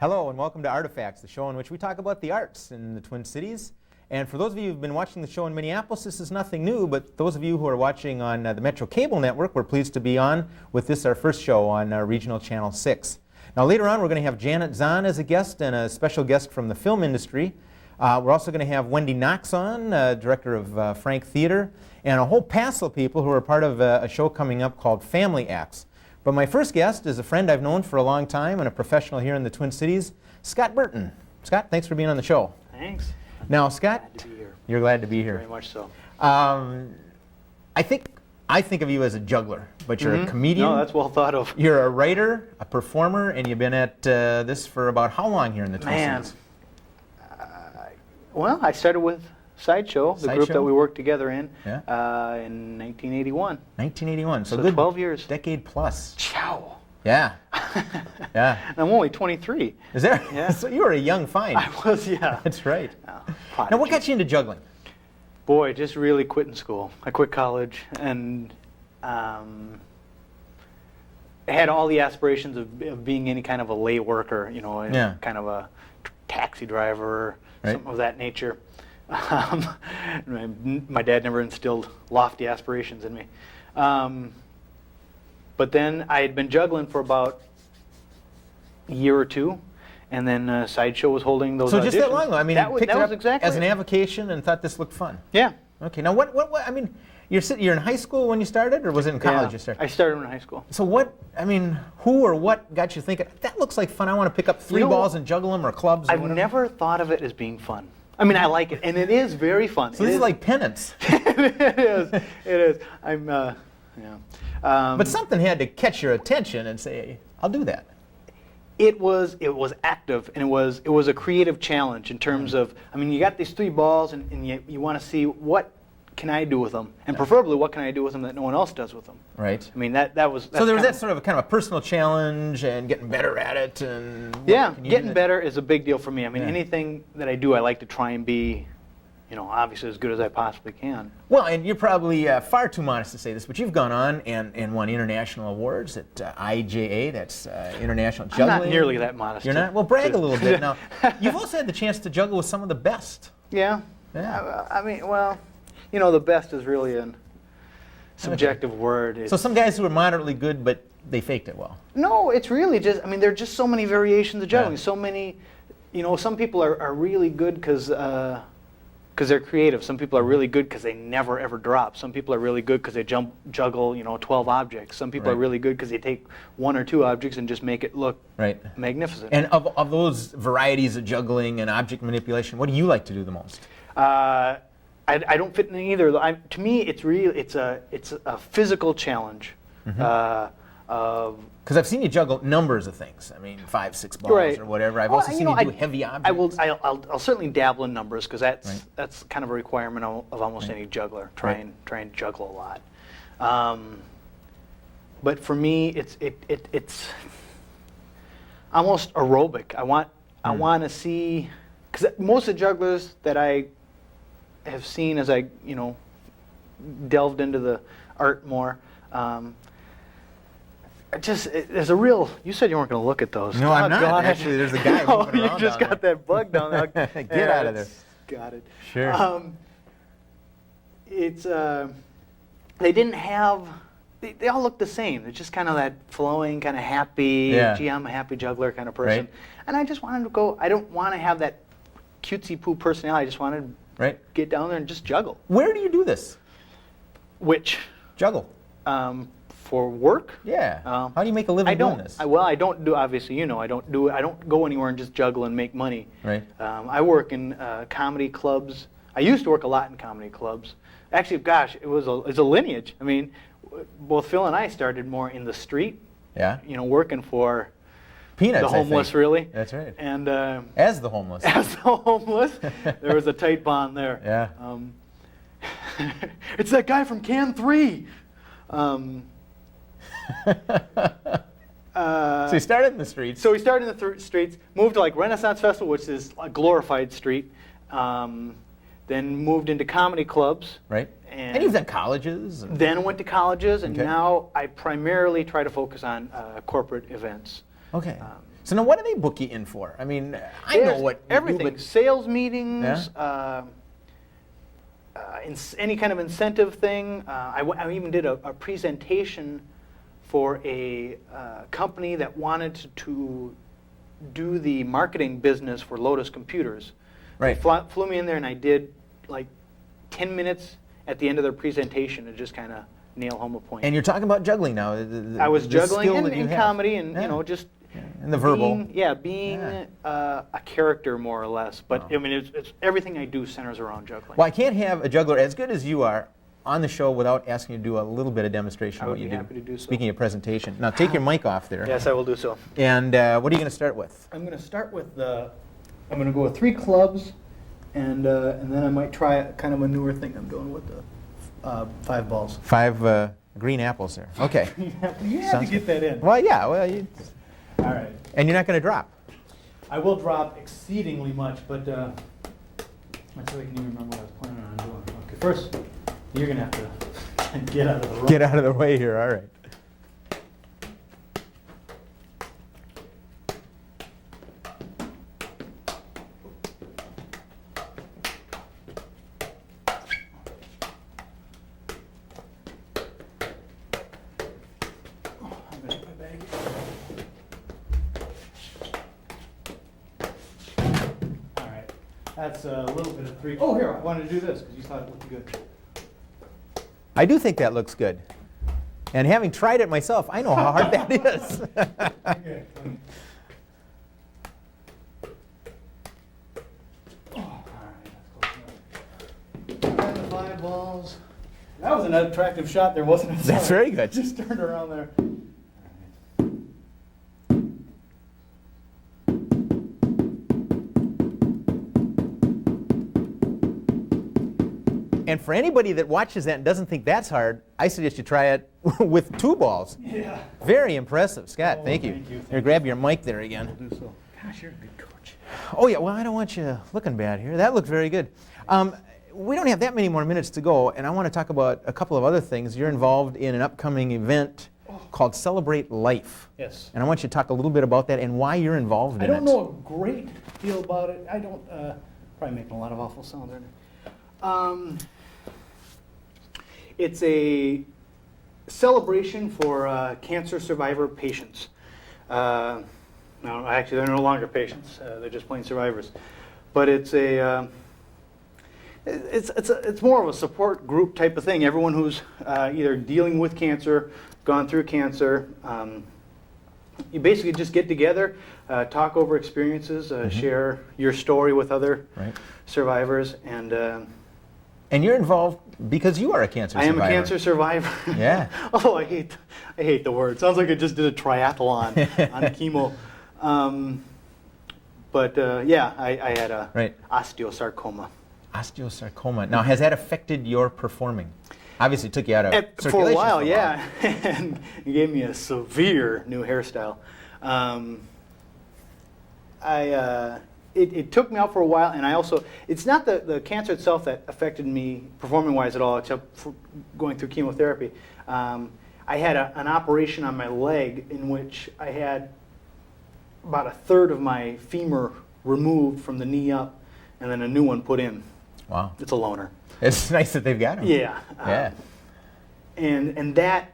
Hello and welcome to Artifacts, the show in which we talk about the arts in the Twin Cities. And for those of you who've been watching the show in Minneapolis, this is nothing new, but those of you who are watching on the Metro Cable Network, we're pleased to be on with this, our first show on Regional Channel 6. Now later on we're going to have Janet Zahn as a guest and a special guest from the film industry. We're also going to have Wendy Knox on, director of Frank Theater, and a whole passel of people who are part of a show coming up called Family Acts. But my first guest is a friend I've known for a long time and a professional here in the Twin Cities, Scott Burton. Scott, thanks for being on the show. Thanks. Now, Scott, glad to be here. You're glad to be here. Very much so. I think of you as a juggler, but you're a comedian. No, that's well thought of. You're a writer, a performer, and you've been at this for about how long here in the Twin Cities? Well, I started with Sideshow, the group that we worked together in, Yeah. in 1981. 1981, so So good 12 years. decade plus. Chow. Yeah, yeah. And I'm only 23. Is there? Yeah. So you were a young find. I was, yeah. That's right. Prodigy. Now, what got you into juggling? Boy, just really quitting school. I quit college and had all the aspirations of being any kind of a lay worker, you know, Yeah. kind of a taxi driver, Right. something of that nature. My dad never instilled lofty aspirations in me. But then I had been juggling for about a year or two, and then Sideshow was holding those So auditions. just that long ago? I mean, that you was, picked that it was up exactly as an it. avocation and thought this looked fun. Yeah. Okay. Now, what? I mean, you're in high school when you started, or was it in college you started? I started in high school. So what? I mean, who or what got you thinking that looks like fun? I want to pick up three balls and juggle them, or clubs. Or I've whatever. never thought of it as being fun. I mean, I like it, and it is very fun. So this is like penance. It is. It is. I'm. Yeah. But something had to catch your attention and say, hey, I'll do that. It was active, and it was a creative challenge in terms of. I mean, you got these three balls, and you want to see what can I do with them, and preferably what can I do with them that no one else does with them. Right. I mean, that was. So there was that sort of a kind of a personal challenge and getting better at it, and yeah, getting better is a big deal for me. I mean, Yeah. anything that I do, I like to try and be, you know, obviously as good as I possibly can. Well, and you're probably far too modest to say this, but you've gone on and won international awards at IJA, that's International Juggling. I'm not nearly that modest. You're not? Well, brag a little bit. Now, you've also had the chance to juggle with some of the best. Yeah. Yeah. I mean, well, you know, the best is really a subjective word. So some guys who are moderately good, but they faked it well. No, it's really just, I mean, there are just so many variations of juggling. Yeah. So many, you know, some people are really good because they're creative. Some people are really good because they never ever drop. Some people are really good because they juggle, you know, 12 objects. Some people are Right. really good because they take one or two objects and just make it look Right. magnificent. And of those varieties of juggling and object manipulation, what do you like to do the most? I don't fit in either. To me, it's a physical challenge. Because I've seen you juggle numbers of things. I mean, 5, 6 balls Right. or whatever. I've Well, also seen you do heavy objects. I'll certainly dabble in numbers because Right. that's kind of a requirement of almost Right. any juggler. Right. Try and juggle a lot. But for me, it's almost aerobic. I want to see, because most of the jugglers that I have seen as I delved into the art more. There's a real. You said you weren't going to look at those. No, I'm not. Doggone it. Actually, there's a guy Oh, moving you around just down got there. that bug down there. Get out of there. Got it. Sure. It's they didn't have. They all look the same. They're just kind of that flowing, kind of happy. Yeah. Gee, I'm a happy juggler kind of person. Right. And I just wanted to go. I don't want to have that cutesy poo personality. I just wanted to Right. get down there and just juggle. Where do you do this? Which Juggle. for work. Yeah. How do you make a living doing this? I don't do. Obviously, you know, I don't go anywhere and just juggle and make money. Right. I work in comedy clubs. I used to work a lot in comedy clubs. Actually, gosh, it's a lineage. I mean, both Phil and I started more in the street. Yeah. You know, working for Peanuts. the homeless, I think. really. That's right. And As the homeless. as the homeless, there was a tight bond there. Yeah. It's that guy from Can 3. So you started in the streets. So we started in the streets, moved to like Renaissance Festival, which is a glorified street. Then moved into comedy clubs. Right. And And you've done colleges. And then went to colleges, and Okay. now I primarily try to focus on corporate events. okay. So now what do they book you in for? I mean, I know There's what you everything. do, but Sales meetings, any kind of incentive thing. I even did a presentation for a company that wanted to do the marketing business for Lotus Computers. Right. They flew me in there, and I did like 10 minutes at the end of their presentation to just kind of nail home a point. and you're talking about juggling now. I was the juggling skill and, that you and have. comedy and, Yeah. just And the verbal. being Yeah. a character more or less. But Wow. I mean, it's everything I do centers around juggling. Well, I can't have a juggler as good as you are on the show without asking you to do a little bit of demonstration I of would what you be do. happy to do so. Speaking of presentation. Now take your mic off there. Yes, I will do so. And what are you going to start with? I'm going to start with I'm going to go with 3 clubs, and then I might try kind of a newer thing I'm doing with the 5 balls. 5 green apples there. Okay. You have to Sounds get that in. Well, yeah. All right. And you're not going to drop. I will drop exceedingly much, but let's see if I can even remember what I was planning on doing. Okay, first, you're going to have to get out of the room. Get out of the way here. All right. I'm going to get my bag. All right. That's a little bit of 3. Oh, here, I wanted to do this because you thought it looked good. I do think that looks good. And having tried it myself, I know how hard that is. Okay. Oh, all right, that's close enough. And the 5 balls. That was an attractive shot there, wasn't it? That's Sorry. very good. Just turned around there. And for anybody that watches that and doesn't think that's hard, I suggest you try it with 2 balls. Yeah. Very impressive. Scott, Oh, thank you. thank you, thank Here, grab your mic there again. I'll do so. Gosh, you're a good coach. Oh, yeah, well, I don't want you looking bad here. That looked very good. We don't have that many more minutes to go, and I want to talk about a couple of other things. You're involved in an upcoming event called Celebrate Life. Yes. And I want you to talk a little bit about that and why you're involved in it. I don't know a great deal about it. I don't, probably making a lot of awful sounds, aren't I? It's a celebration for cancer survivor patients. No, actually, they're no longer patients. They're just plain survivors. But it's it's more of a support group type of thing. Everyone who's either dealing with cancer, gone through cancer, you basically just get together, talk over experiences, share your story with other survivors, And you're involved because you are a cancer survivor. I am a cancer survivor. Yeah. Oh, I hate the word. Sounds like I just did a triathlon on chemo. Yeah, I had a osteosarcoma. Osteosarcoma. Now, has that affected your performing? Obviously, it took you out of circulation for a while, for a yeah. And it gave me a severe new hairstyle. It took me out for a while, and I also, it's not the cancer itself that affected me performing-wise at all, except for going through chemotherapy. I had an operation on my leg in which I had about 1/3 of my femur removed from the knee up, and then a new one put in. Wow. It's a loner. It's nice that they've got them. Yeah. Yeah. And that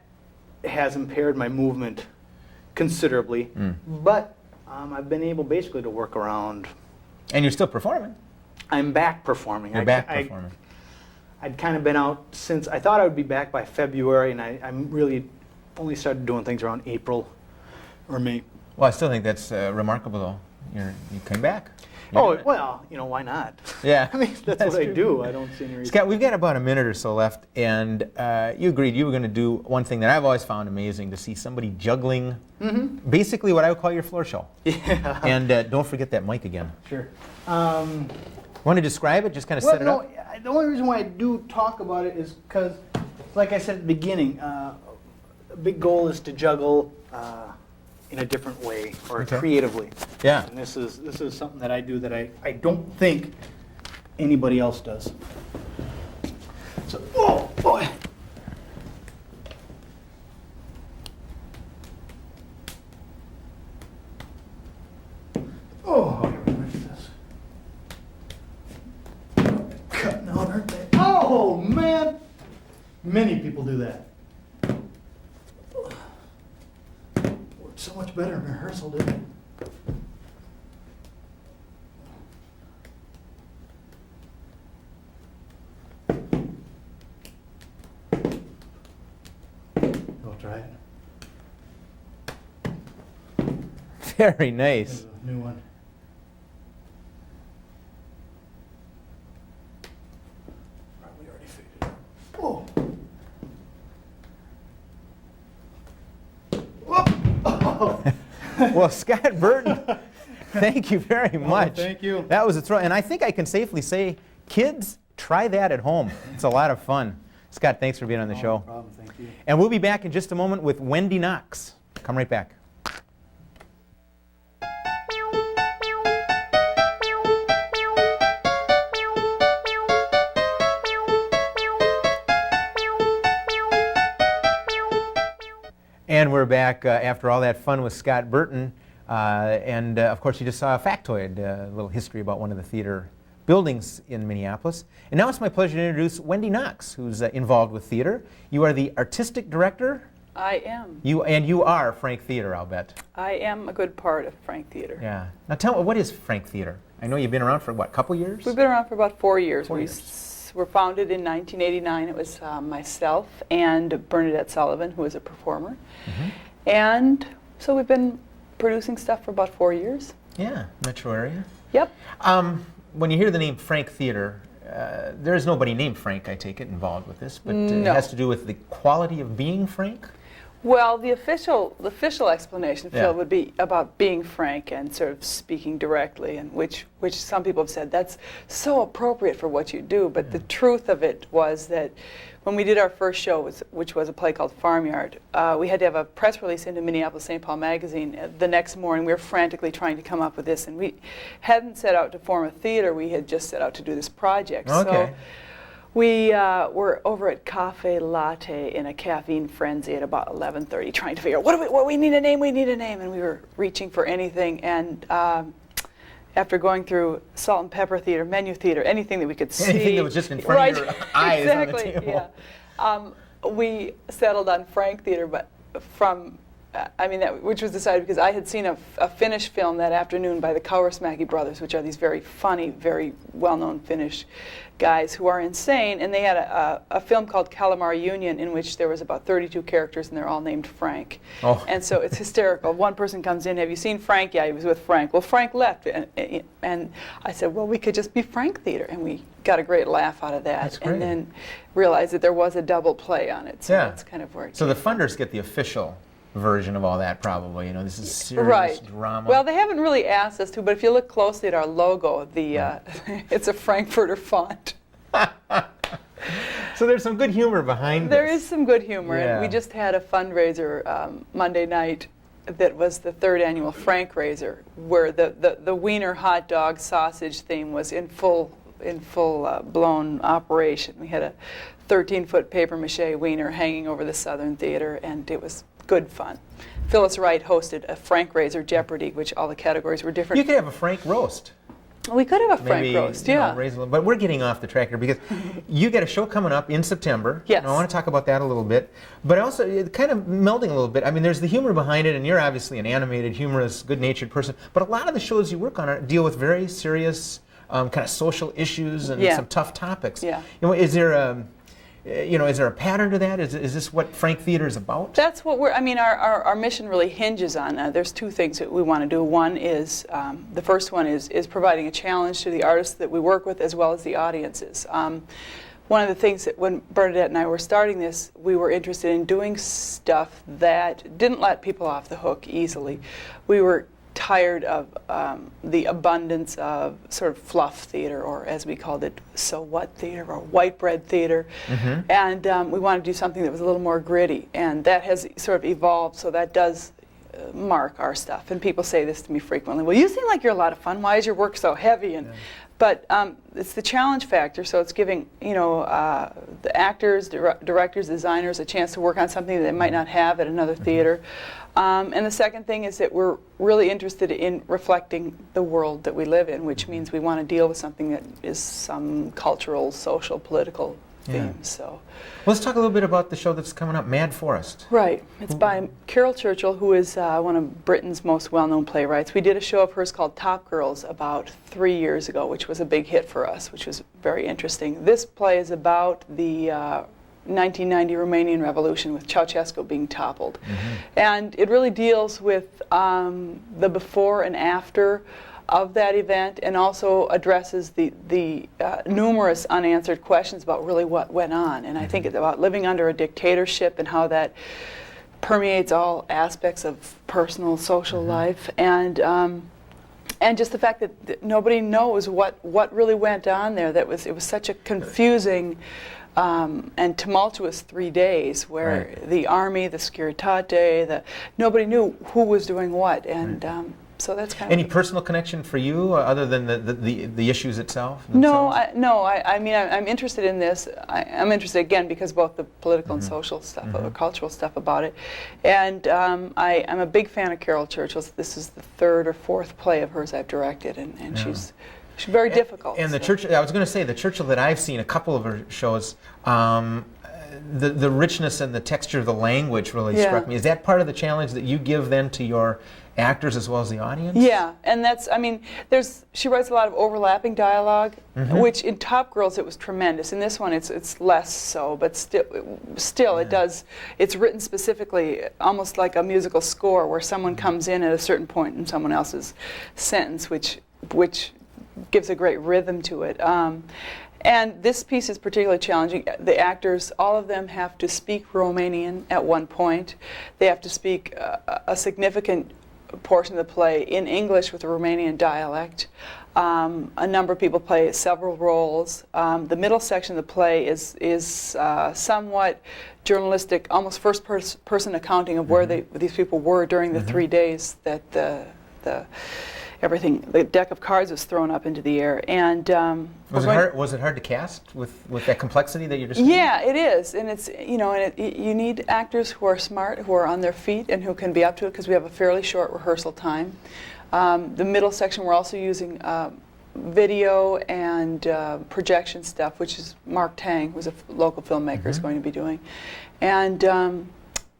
has impaired my movement considerably, but I've been able basically to work around. And you're still performing. I'm back performing. You're back performing. I'd kind of been out since, I thought I would be back by February, and I'm really only started doing things around April or May. Well, I still think that's remarkable, though. You came back. Well, why not? Yeah. I mean, that's what I true. do. I don't see any reason. Scott, we've got about a minute or so left, and you agreed you were going to do one thing that I've always found amazing, to see somebody juggling basically what I would call your floor show. Yeah. And don't forget that mic again. Sure. Want to describe it? Just kind of set it up? The only reason why I do talk about it is because, like I said at the beginning, a big goal is to juggle in a different way or creatively. Yeah. And this is something that I do that I don't think anybody else does. So, oh boy. Many people do that. Worked so much better in rehearsal, didn't it? I'll try it. Very nice. Here's a new one. Probably already figured it out. Oh. Well, Scott Burton, thank you very much. Thank you. That was a thrill. And I think I can safely say, kids, try that at home. It's a lot of fun. Scott, thanks for being on the show. No problem, thank you. And we'll be back in just a moment with Wendy Knox. Come right back. And we're back after all that fun with Scott Burton. Of course, you just saw a factoid, a little history about one of the theater buildings in Minneapolis. And now it's my pleasure to introduce Wendy Knox, who's involved with theater. You are the artistic director. I am. You are Frank Theater, I'll bet. I am a good part of Frank Theater. Yeah. Now tell me, what is Frank Theater? I know you've been around for, what, a couple years? We've been around for about 4 years. 4 We years. were founded in 1989. It was myself and Bernadette Sullivan, who is a performer. Mm-hmm. And so we've been producing stuff for about 4 years. Yeah, metro area. Yep. When you hear the name Frank Theater, there is nobody named Frank, I take it, involved with this, but it No. has to do with the quality of being Frank? Well, the official explanation, Yeah. Phil, would be about being frank and sort of speaking directly, and which some people have said that's so appropriate for what you do. But the truth of it was that when we did our first show, which was a play called Farmyard, we had to have a press release into Minneapolis St. Paul magazine the next morning. We were frantically trying to come up with this, and we hadn't set out to form a theater. We had just set out to do this project. Okay. So we were over at Cafe Latte in a caffeine frenzy at about 11:30, trying to figure out what we need a name, and we were reaching for anything. And after going through salt and pepper theater, menu theater, anything that we could see, Anything that was just in front of your eyes on the exactly, table. yeah. We settled on Frank Theater, but from which was decided because I had seen a Finnish film that afternoon by the Kaurismäki brothers, which are these very funny, very well-known Finnish guys who are insane, and they had a film called Calamari Union in which there was about 32 characters and they're all named Frank. Oh. And so it's hysterical. One person comes in, have you seen Frank? Yeah, he was with Frank. Well, Frank left. And I said, well, we could just be Frank Theater. And we got a great laugh out of that. That's great. And then realized that there was a double play on it. So Yeah. that's kind of where it So the came from. funders get the official version of all that, probably. You know, this is serious Right. drama. Well, they haven't really asked us to, but if you look closely at our logo, it's a Frankfurter font. So there's some good humor behind There this. is some good humor, Yeah. and we just had a fundraiser Monday night that was the third annual Frank Raiser, where the Wiener hot dog sausage theme was in full blown operation. We had a 13-foot paper mache wiener hanging over the Southern Theater, and it was good fun. Phyllis Wright hosted a Frank Raiser Jeopardy, which all the categories were different. You could have a Frank roast. We could have a Frank Maybe, roast, you know, yeah. raise a little, but we're getting off the track here because you got a show coming up in September. Yes. And I want to talk about that a little bit. But also, kind of melding a little bit. I mean, there's the humor behind it, and you're obviously an animated, humorous, good-natured person. But a lot of the shows you work on deal with very serious kind of social issues and Yeah. some tough topics. Yeah. You know, is there a pattern to that? Is this what Frank Theater is about? That's what our mission really hinges on. There's two things that we want to do. One is, the first one is providing a challenge to the artists that we work with as well as the audiences. One of the things that when Bernadette and I were starting this, we were interested in doing stuff that didn't let people off the hook easily. We were tired of the abundance of sort of fluff theater, or as we called it, so what theater, or white bread theater. Mm-hmm. And we wanted to do something that was a little more gritty, and that has sort of evolved, so that does mark our stuff. And people say this to me frequently, well, you seem like you're a lot of fun, why is your work so heavy? And But it's the challenge factor, so it's giving the actors, directors, designers a chance to work on something that they might not have at another theater. And the second thing is that we're really interested in reflecting the world that we live in, which means we want to deal with something that is some cultural, social, political themes. So. Well, let's talk a little bit about the show that's coming up, Mad Forest. Right. It's by Carol Churchill, who is one of Britain's most well-known playwrights. We did a show of hers called Top Girls about 3 years ago, which was a big hit for us, which was very interesting. This play is about the 1990 Romanian Revolution, with Ceausescu being toppled. And it really deals with the before and after of that event, and also addresses the numerous unanswered questions about really what went on. And I think it's about living under a dictatorship and how that permeates all aspects of personal, social life, and just the fact that nobody knows what really went on there. It was such a confusing and tumultuous 3 days where the army, the Securitate, nobody knew who was doing what, and so that's kind of any personal connection for you other than the issues itself? No, I mean I'm interested in this. I'm interested again because both the political and social stuff, or cultural stuff about it, and I'm a big fan of Carol Churchill's. This is the third or fourth play of hers I've directed, and she's very difficult. And the Churchill, I was going to say, the Churchill that I've seen, a couple of her shows, the richness and the texture of the language really struck me. Is that part of the challenge that you give then to your actors as well as the audience? Yeah, and that's, I mean, she writes a lot of overlapping dialogue, which in Top Girls it was tremendous. In this one it's less so, but still it does, it's written specifically almost like a musical score where someone comes in at a certain point in someone else's sentence, which gives a great rhythm to it. And this piece is particularly challenging. The actors, all of them have to speak Romanian at one point. They have to speak a significant portion of the play in English with a Romanian dialect. A number of people play several roles. The middle section of the play is somewhat journalistic, almost first-person accounting of where these people were during the 3 days that the deck of cards was thrown up into the air. And was it hard to cast with that complexity that you're describing? Yeah, it is, and it's you need actors who are smart, who are on their feet, and who can be up to it because we have a fairly short rehearsal time. The middle section we're also using video and projection stuff, which is Mark Tang, who's a local filmmaker, is going to be doing, and.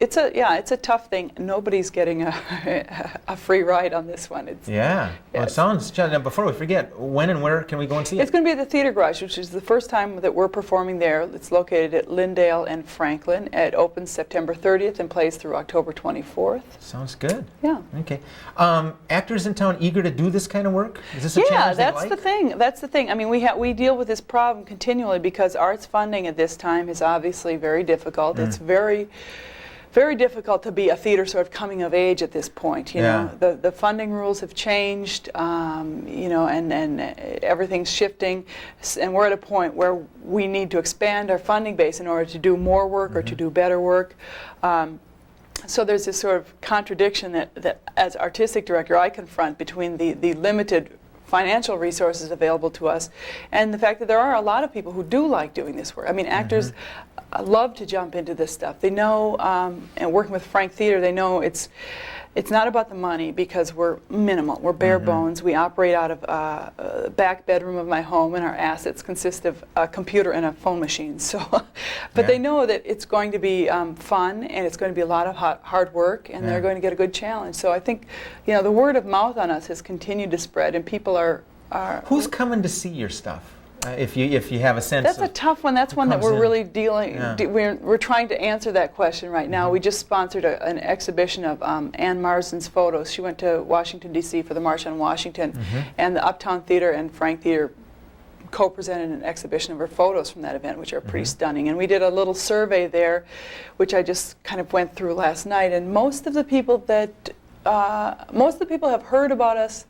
It's a tough thing. Nobody's getting a free ride on this one. Well, it sounds. Now, before we forget, when and where can we go and see it? It's going to be at the Theater Garage, which is the first time that we're performing there. It's located at Lyndale and Franklin. It opens September 30th and plays through October 24th. Sounds good. Yeah. Okay. Actors in town eager to do this kind of work? Is this a challenge they like? The thing. That's the thing. I mean, we deal with this problem continually because arts funding at this time is obviously very difficult. It's very difficult to be a theater sort of coming of age at this point. You know, the funding rules have changed, and everything's shifting, and we're at a point where we need to expand our funding base in order to do more work or to do better work. So there's this sort of contradiction that as artistic director I confront between the limited financial resources available to us and the fact that there are a lot of people who do like doing this work. I mean, actors love to jump into this stuff. They know, and working with Frank Theater, they know it's not about the money because we're minimal. We're bare bones. We operate out of the back bedroom of my home, and our assets consist of a computer and a phone machine. So, but they know that it's going to be fun, and it's going to be a lot of hard work, and they're going to get a good challenge. So I think, the word of mouth on us has continued to spread, and people are Who's coming to see your stuff? If you have a sense. That's a tough one. That's one that we're really dealing. We're trying to answer that question right now. We just sponsored an exhibition of Ann Marsden's photos. She went to Washington D.C. for the March on Washington, and the Uptown Theater and Frank Theater co-presented an exhibition of her photos from that event, which are pretty stunning. And we did a little survey there, which I just kind of went through last night. And most of the people have heard about us.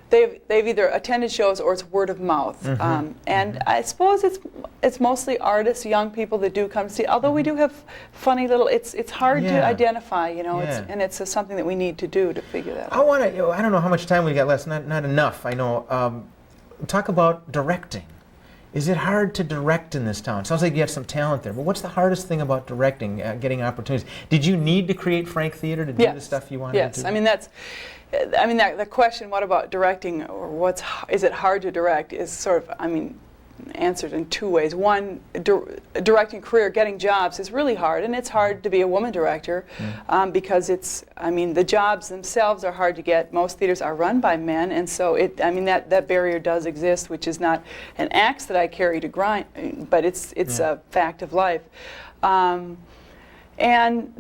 They've either attended shows or it's word of mouth, and I suppose it's mostly artists, young people that do come see. Although we do have funny little, it's hard to identify, and it's something that we need to do to figure that out. I don't know how much time we got left. Not enough. I know. Talk about directing. Is it hard to direct in this town? Sounds like you have some talent there, but what's the hardest thing about directing, getting opportunities? Did you need to create Frank Theater to do the stuff you wanted to do? Yes, the question, what about directing, or is it hard to direct, is sort of, answer it in two ways. One, directing career, getting jobs is really hard, and it's hard to be a woman director because the jobs themselves are hard to get. Most theaters are run by men, and so that barrier does exist, which is not an axe that I carry to grind, but it's a fact of life. And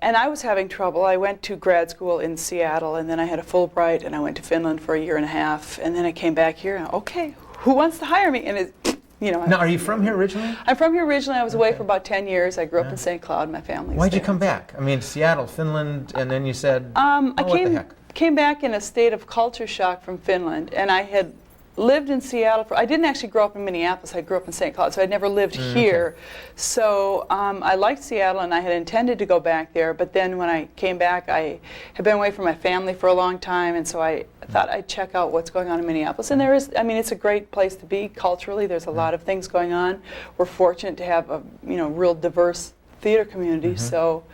I was having trouble. I went to grad school in Seattle, and then I had a Fulbright, and I went to Finland for a year and a half, and then I came back here. And, okay, who wants to hire me? And Now, are you from here originally? I'm from here originally. I was away for about 10 years. I grew up in St. Cloud. My family. Why'd you come back? I mean, Seattle, Finland, and then you said, what the heck? Came back in a state of culture shock from Finland, and I had lived in Seattle I didn't actually grow up in Minneapolis. I grew up in St. Cloud, so I'd never lived here. So I liked Seattle, and I had intended to go back there, but then when I came back, I had been away from my family for a long time, and so I thought I'd check out what's going on in Minneapolis. And it's a great place to be culturally. There's a lot of things going on. We're fortunate to have a real diverse theater community, so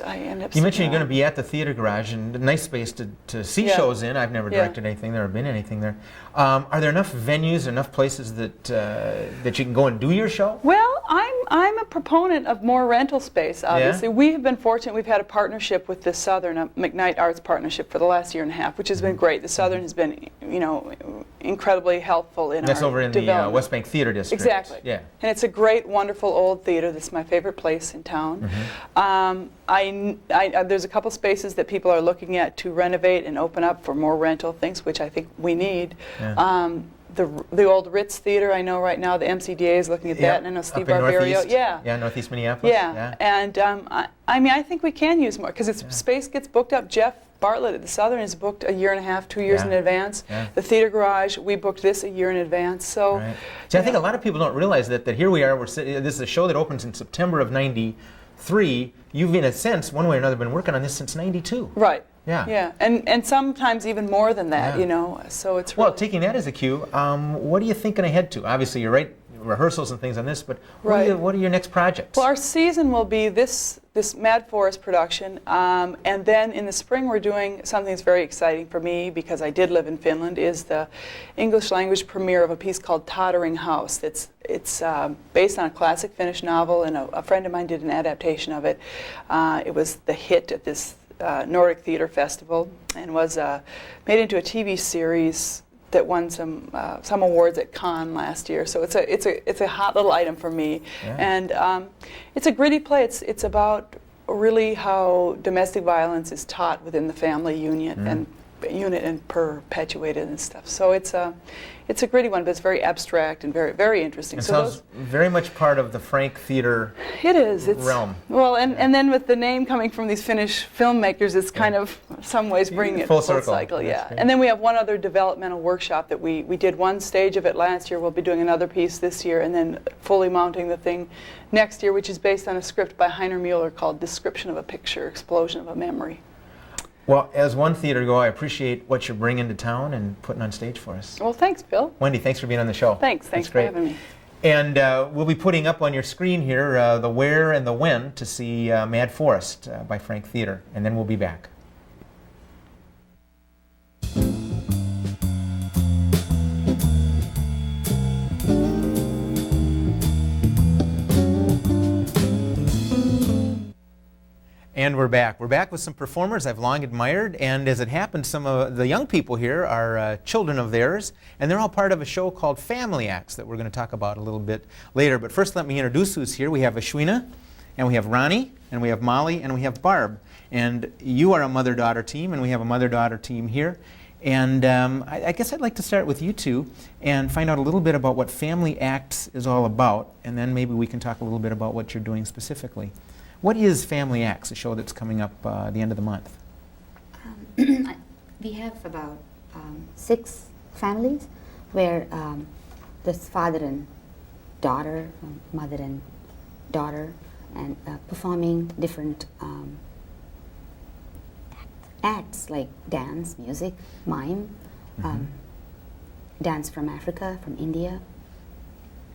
I end up. You mentioned you're going to be at the Theater Garage, and a nice space to see shows in. I've never directed anything there or been anything there. Are there enough venues, enough places that you can go and do your show? Well, I'm a proponent of more rental space, obviously. Yeah? We have been fortunate. We've had a partnership with the Southern, McKnight Arts Partnership for the last year and a half, which has been great. The Southern has been, incredibly helpful in That's our over in development. the West Bank Theater District. Exactly. Yeah. And it's a great, wonderful old theater. This is my favorite place in town. There's a couple spaces that people are looking at to renovate and open up for more rental things, which I think we need. Yeah. The old Ritz Theater, I know right now the MCDA is looking at that, and I know Steve Barbario. Yeah, Northeast Minneapolis. Yeah. And I think we can use more because space gets booked up. Jeff Bartlett at the Southern is booked a year and a half, 2 years in advance. Yeah. The Theater Garage, we booked this a year in advance. So, right. See, I think a lot of people don't realize that here we are. This is a show that opens in September of '93. You've, in a sense, one way or another, been working on this since '92. Right. Yeah. Yeah, and sometimes even more than that, So it's really. Well, taking that as a cue, what are you thinking ahead to? Obviously, you're right, rehearsals and things on this, but what are your next projects? Well, our season will be this Mad Forest production, and then in the spring we're doing something that's very exciting for me because I did live in Finland. Is the English language premiere of a piece called Tottering House. It's based on a classic Finnish novel, and a friend of mine did an adaptation of it. It was the hit at this Nordic Theater Festival and was made into a TV series that won some awards at Cannes last year. So it's a hot little item for me, and it's a gritty play. It's about really how domestic violence is taught within the family unit and perpetuated and stuff. So it's a gritty one, but it's very abstract and very, very interesting. It sounds very much part of the Frank Theater realm. Well, and then with the name coming from these Finnish filmmakers, it's kind of some ways bringing it full cycle. Yeah. And then we have one other developmental workshop that we did one stage of it last year. We'll be doing another piece this year, and then fully mounting the thing next year, which is based on a script by Heiner Mueller called Description of a Picture, Explosion of a Memory. Well, as one theater go, I appreciate what you're bringing to town and putting on stage for us. Well, thanks, Bill. Wendy, thanks for being on the show. Thanks for having me. And we'll be putting up on your screen here the where and the when to see Mad Forest by Frank Theater, and then we'll be back. And we're back. We're back with some performers I've long admired, and as it happens, some of the young people here are children of theirs, and they're all part of a show called Family Acts that we're going to talk about a little bit later. But first, let me introduce who's here. We have Ashwina, and we have Ronnie, and we have Molly, and we have Barb. And you are a mother-daughter team, and we have a mother-daughter team here. And I guess I'd like to start with you two and find out a little bit about what Family Acts is all about, and then maybe we can talk a little bit about what you're doing specifically. What is Family Acts, a show that's coming up at the end of the month? We have about 6 families where there's father and daughter, mother and daughter, and performing different acts like dance, music, mime, dance from Africa, from India,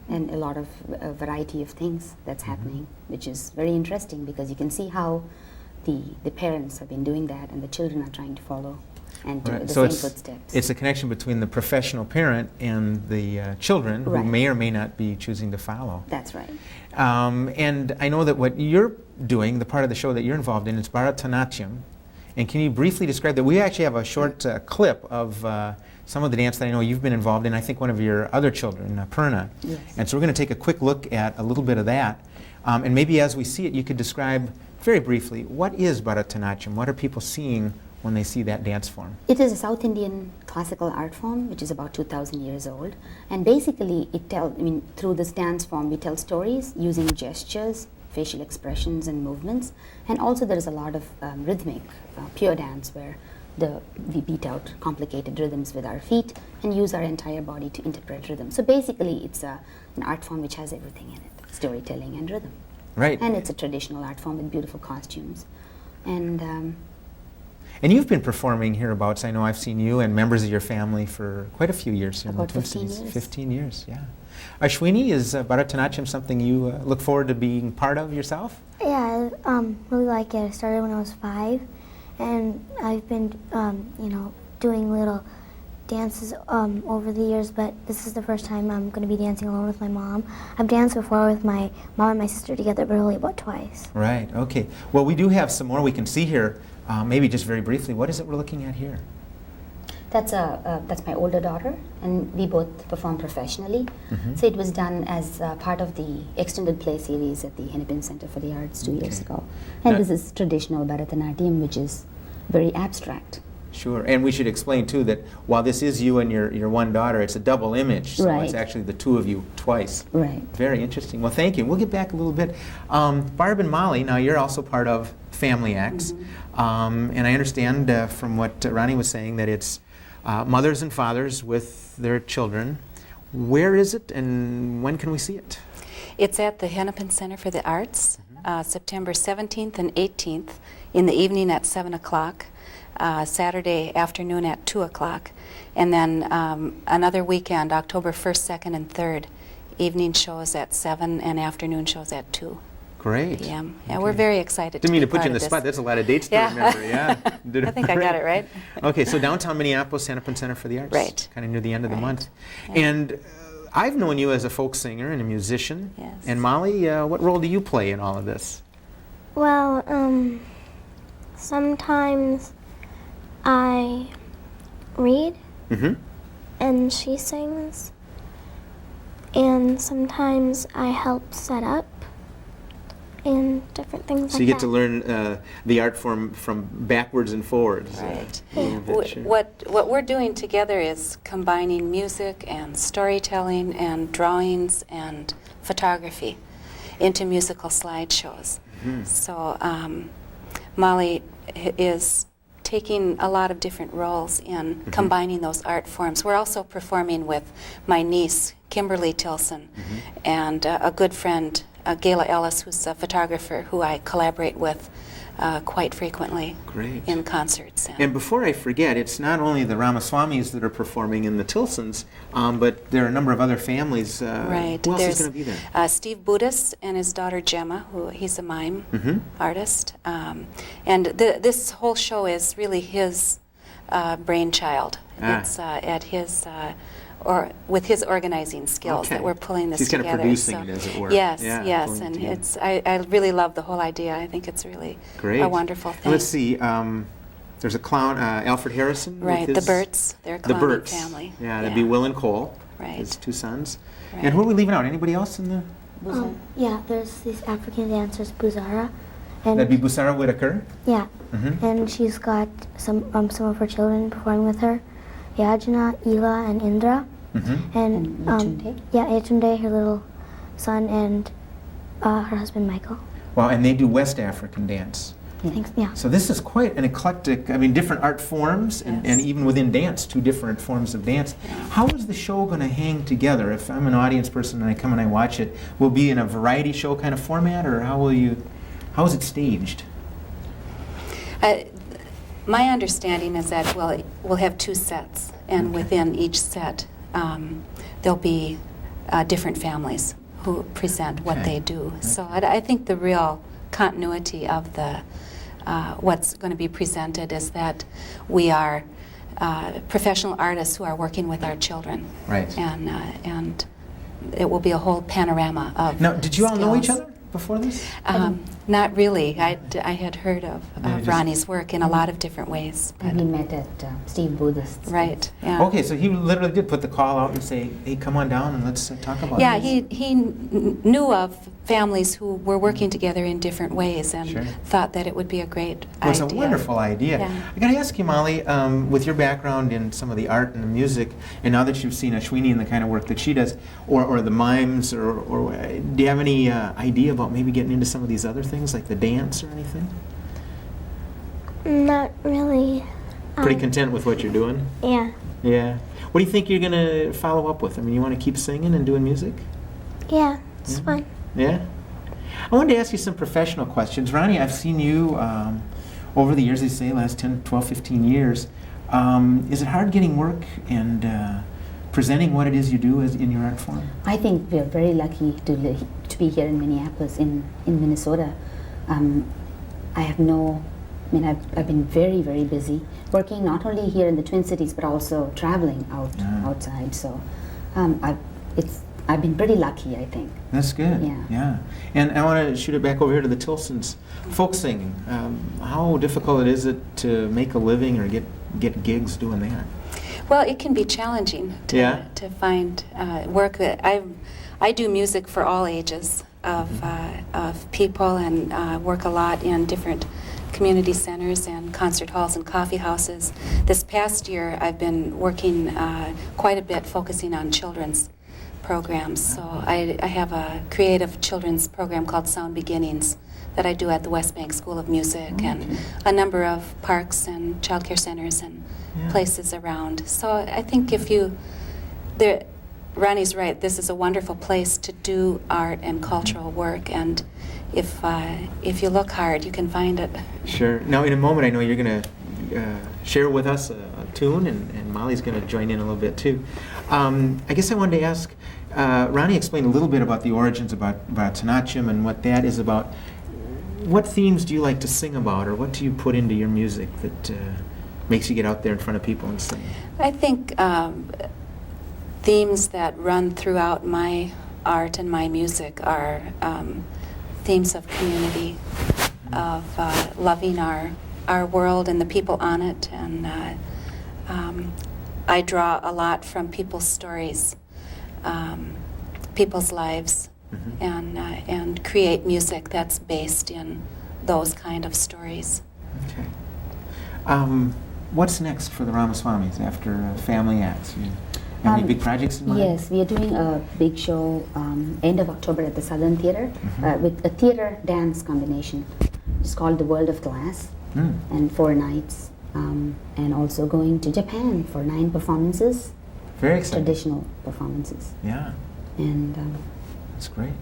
and a lot of variety of things that's happening, which is very interesting because you can see how the parents have been doing that and the children are trying to follow. and to Right. the So same it's, footsteps. it's a connection between the professional parent and the children who Right. may or may not be choosing to follow. That's right. And I know that what you're doing, the part of the show that you're involved in, is Bharatanatyam. And can you briefly describe that? We actually have a short clip of some of the dance that I know you've been involved in. I think one of your other children, Purna. Yes. And so we're going to take a quick look at a little bit of that. And maybe as we see it, you could describe very briefly, what is Bharatanatyam? What are people seeing when they see that dance form? It is a South Indian classical art form, which is about 2,000 years old. And basically, through this dance form, we tell stories using gestures, facial expressions, and movements. And also, there is a lot of rhythmic, pure dance where we beat out complicated rhythms with our feet and use our entire body to interpret rhythm. So basically, it's an art form which has everything in it: storytelling and rhythm. Right. And it's a traditional art form with beautiful costumes. And you've been performing hereabouts. I know I've seen you and members of your family for quite a few years here in the About Twin 15 Cities. years. 15 years, yeah. Ashwini, is Bharatanatyam something you look forward to being part of yourself? Yeah, I really like it. I started when I was 5, and I've been, doing little dances over the years, but this is the first time I'm going to be dancing alone with my mom. I've danced before with my mom and my sister together, but only about twice. Right, okay. Well, we do have some more we can see here. Maybe just very briefly, what is it we're looking at here? that's my older daughter, and we both perform professionally. Mhm. So it was done as part of the extended play series at the Hennepin Center for the Arts 2 years Okay. ago. And Now- this is traditional Bharatanatyam, which is very abstract. Sure, and we should explain too that while this is you and your one daughter, it's a double image, so it's Right. actually the two of you twice. Right. Very interesting. Well, thank you. We'll get back a little bit. Barb and Molly, now you're also part of Family Acts, and I understand from what Ronnie was saying that it's mothers and fathers with their children. Where is it, and when can we see it? It's at the Hennepin Center for the Arts, September 17th and 18th in the evening at 7 o'clock, Saturday afternoon at 2 o'clock, and then another weekend, October 1st, 2nd, and 3rd, evening shows at 7 and afternoon shows at 2 Great. p.m. Yeah, Okay. we're very excited Didn't mean be to put you part in the of this. spot. That's a lot of dates to Yeah. remember. Yeah. Did I think I got great. it right. Okay, so downtown Minneapolis, Hennepin Center for the Arts. Right. Kind of near the end of the Right. month. Yeah. And I've known you as a folk singer and a musician. Yes. And Molly, what role do you play in all of this? Well, sometimes I read Mm-hmm. and she sings, and sometimes I help set up and different things So like you get that. to learn the art form from backwards and forwards. Right. A little bit, sure. What we're doing together is combining music and storytelling and drawings and photography into musical slideshows. Mhm. So Molly is taking a lot of different roles in combining those art forms. We're also performing with my niece, Kimberly Tilson, and a good friend, Gayla Ellis, who's a photographer who I collaborate with quite frequently Great. in concerts. And before I forget, it's not only the Ramaswamis that are performing in the Tilsons, but there are a number of other families. Right. Who else is There's going to be there? Steve Budis and his daughter Gemma, who he's a mime Mhm. artist. And this whole show is really his brainchild. Ah. It's at his, or with his organizing skills Okay. that we're pulling this He's kind of together. producing it, as it were. Yes, Yeah, yes. pulling it And together. it's, I really love the whole idea. I think it's really Great. a wonderful And thing. let's see. There's a clown, Alfred Harrison. with Right, the his- Burts. They're a The clowning Burts. family. Yeah, that'd be Will and Cole, Right. his two sons. Right. And who are we leaving out? Anybody else in the? Yeah, there's these African dancers, Buzara, and That'd be Busara Whitaker. yeah, Mhm. and she's got some of her children performing with her, Yajna, Ela, and Indra, Mhm. and Yetunde? yeah, Yetunde, her little son, and her husband Michael. Well, and they do West African dance. Thanks. Yeah. So this is quite an eclectic, different art forms, and Yes. even within dance, two different forms of dance. How is the show going to hang together? If I'm an audience person and I come and I watch it, will it be in a variety show kind of format, or how is it staged? My understanding is that we'll have 2 sets, and within each set there'll be different families who present what Okay. they do. So I think the real continuity of the what's going to be presented is that we are professional artists who are working with our children. Right. And it will be a whole panorama of Now, did you all know each skills. other before this? Not really. I had heard of just- Ronnie's work in a lot of different ways. And we met at Steve Booth's. Right. Yeah. Okay, so he literally did put the call out and say, hey, come on down and let's talk about Yeah, this. he knew of families who were working together in different ways and Sure. thought that it would be a great Well, it's a idea. wonderful idea. Yeah. I got to ask you, Molly, with your background in some of the art and the music, and now that you've seen Ashwini and the kind of work that she does, or the mimes, or do you have any idea about maybe getting into some of these other things, like the dance or anything? Not really. Pretty content with what you're doing? Yeah. Yeah. What do you think you're going to follow up with? I mean, you want to keep singing and doing music? Yeah, it's Yeah. fun. Yeah? I wanted to ask you some professional questions. Ronnie, I've seen you over the years, they say, last 10, 12, 15 years. Is it hard getting work and presenting what it is you do in your art form? I think we're very lucky to be here in Minneapolis, in Minnesota. I've been very, very busy working not only here in the Twin Cities but also traveling outside. So I've been pretty lucky, I think. That's good. Yeah. And I want to shoot it back over here to the Tilsons. Folk singing, how difficult is it to make a living or get gigs doing that? Well, it can be challenging to, Yeah. to find work. I do music for all ages of people and work a lot in different community centers and concert halls and coffee houses. This past year, I've been working quite a bit focusing on children's programs. So I have a creative children's program called Sound Beginnings that I do at the West Bank School of Music and a number of parks and child care centers and places around. So I think Ronnie's right, this is a wonderful place to do art and cultural work, and if you look hard, you can find it. Sure. Now, in a moment, I know you're going to share with us a tune, and Molly's going to join in a little bit too. I guess I wanted to ask, Ronnie explained a little bit about the origins about Tanachim and what that is about. What themes do you like to sing about, or what do you put into your music that makes you get out there in front of people and sing? I think themes that run throughout my art and my music are themes of community, of loving our world and the people on it, and I draw a lot from people's stories, people's lives, and create music that's based in those kind of stories. Okay. What's next for the Ramaswamis after Family Acts? You have any big projects in mind? Yes, we are doing a big show end of October at the Southern Theater with a theater dance combination. It's called The World of Glass, and 4 nights, and also going to Japan for 9 performances. Very exciting. Traditional performances. Yeah, And that's great.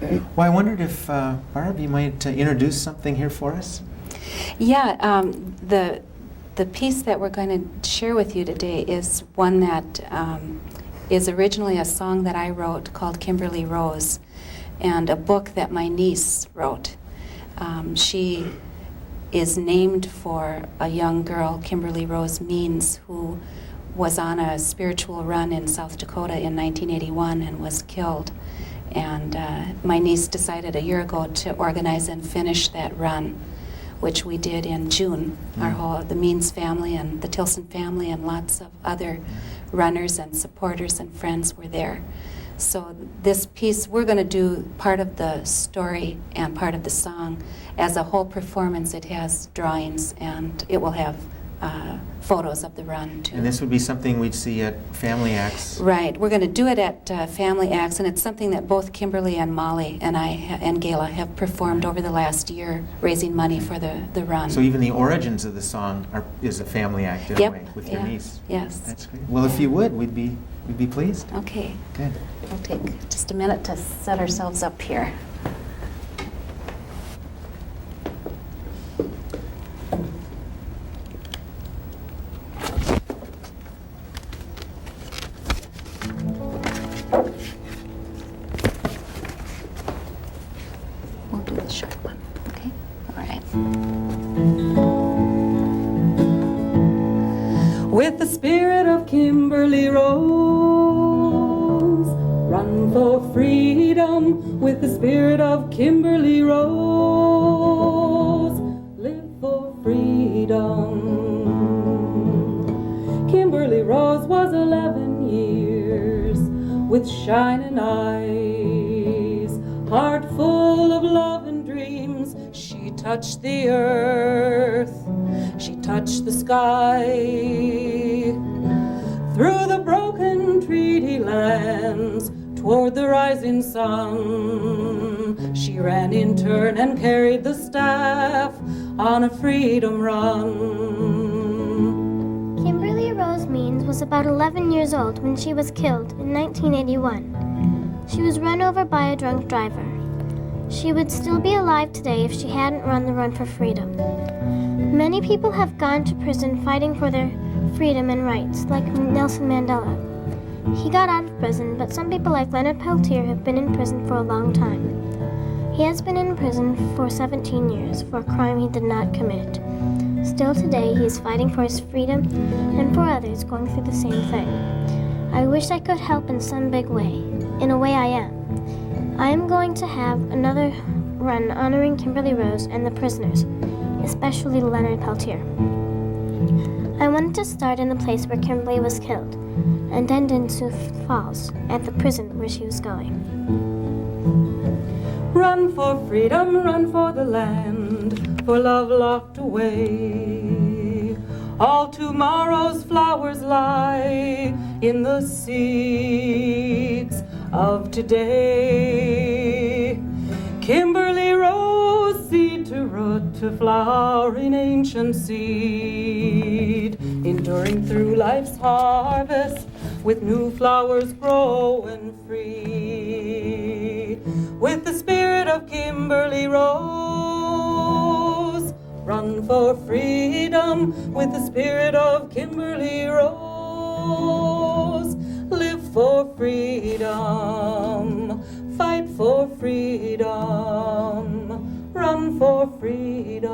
Well, I wondered if, Barb, you might introduce something here for us? Yeah, the piece that we're going to share with you today is one that is originally a song that I wrote called Kimberly Rose, and a book that my niece wrote. She is named for a young girl, Kimberly Rose Means, who was on a spiritual run in South Dakota in 1981 and was killed. And my niece decided a year ago to organize and finish that run, which we did in June. The Means family and the Tilson family and lots of other runners and supporters and friends were there. So this piece, we're going to do part of the story and part of the song. As a whole performance, it has drawings, and it will have photos of the run, too. And this would be something we'd see at Family Acts. Right. We're going to do it at Family Acts, and it's something that both Kimberly and Molly and I and Gayla have performed over the last year, raising money for the run. So even the origins of the song is a family act in a way with your Yeah. niece. Yes. That's great. Well, if you would, we'd be pleased. Okay. Good. We'll take just a minute to set ourselves up here. We'll do the short one, okay? All right. with the spirit of Kimberly Rose. Run for freedom with the spirit of Kimberly Rose. Live for freedom. Kimberly Rose was 11 years with shining eyes, heart full of love and dreams. She touched the earth, she touched the sky. Through the broken treaty lands, toward the rising sun, she ran in turn and carried the staff on a freedom run. Kimberly Rose Means was about 11 years old when she was killed in 1981. She was run over by a drunk driver. She would still be alive today if she hadn't run the run for freedom. Many people have gone to prison fighting for their freedom and rights, like Nelson Mandela. He got out of prison, but some people like Leonard Peltier have been in prison for a long time. He has been in prison for 17 years for a crime he did not commit. Still today, he is fighting for his freedom and for others going through the same thing. I wish I could help in some big way. In a way, I am. I am going to have another run honoring Kimberly Rose and the prisoners, especially Leonard Peltier. I wanted to start in the place where Kimberly was killed, and end in Sioux Falls, at the prison where she was going. Run for freedom, run for the land, for love locked away. All tomorrow's flowers lie in the seeds of today. Kimberly Rose, seed to root to flowering ancient seed, enduring through life's harvest with new flowers growing free. With the spirit of Kimberly Rose, run for freedom with the spirit of Kimberly Rose. Live for freedom, fight for freedom, run for freedom.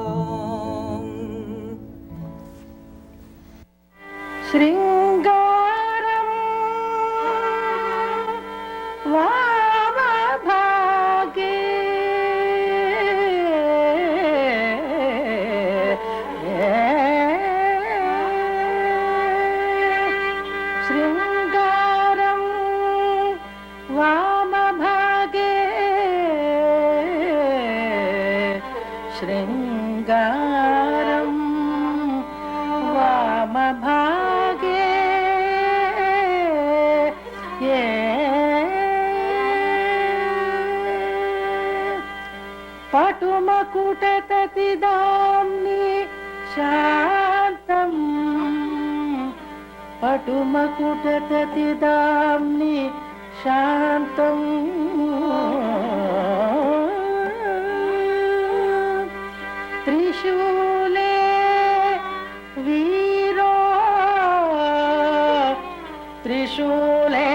Shringaram Vamabhage Shringaram Vamabhage Shringaram Vamabhage Patumakuttatidamni shantam Patumakuttatidamni shantam Trishule Viro Trishule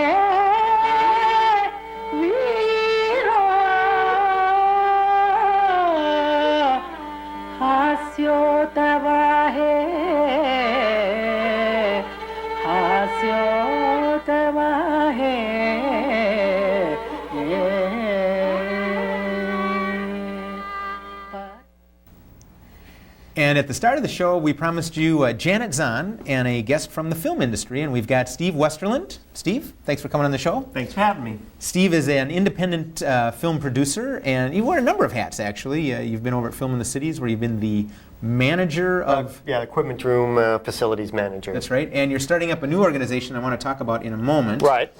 And at the start of the show, we promised you Janet Zahn and a guest from the film industry, and we've got Steve Westerlund. Steve, thanks for coming on the show. Thanks for having me. Steve is an independent film producer, and you wear a number of hats, actually. You've been over at Film in the Cities, where you've been the manager of... yeah, equipment room facilities manager. That's right. And you're starting up a new organization I want to talk about in a moment. Right.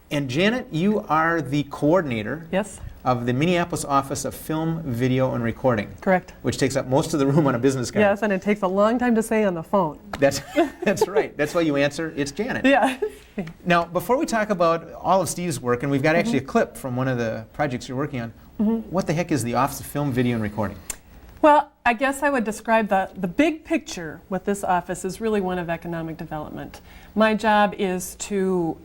And Janet, you are the coordinator Yes, of the Minneapolis Office of Film, Video, and Recording. correct. Which takes up most of the room on a business card. Yes, and it takes a long time to say on the phone. That's right. That's why you answer, it's Janet. Yeah. Now, before we talk about all of Steve's work, and we've got actually a clip from one of the projects you're working on, what the heck is the Office of Film, Video, and Recording? Well, I guess I would describe the big picture with this office is really one of economic development. My job is to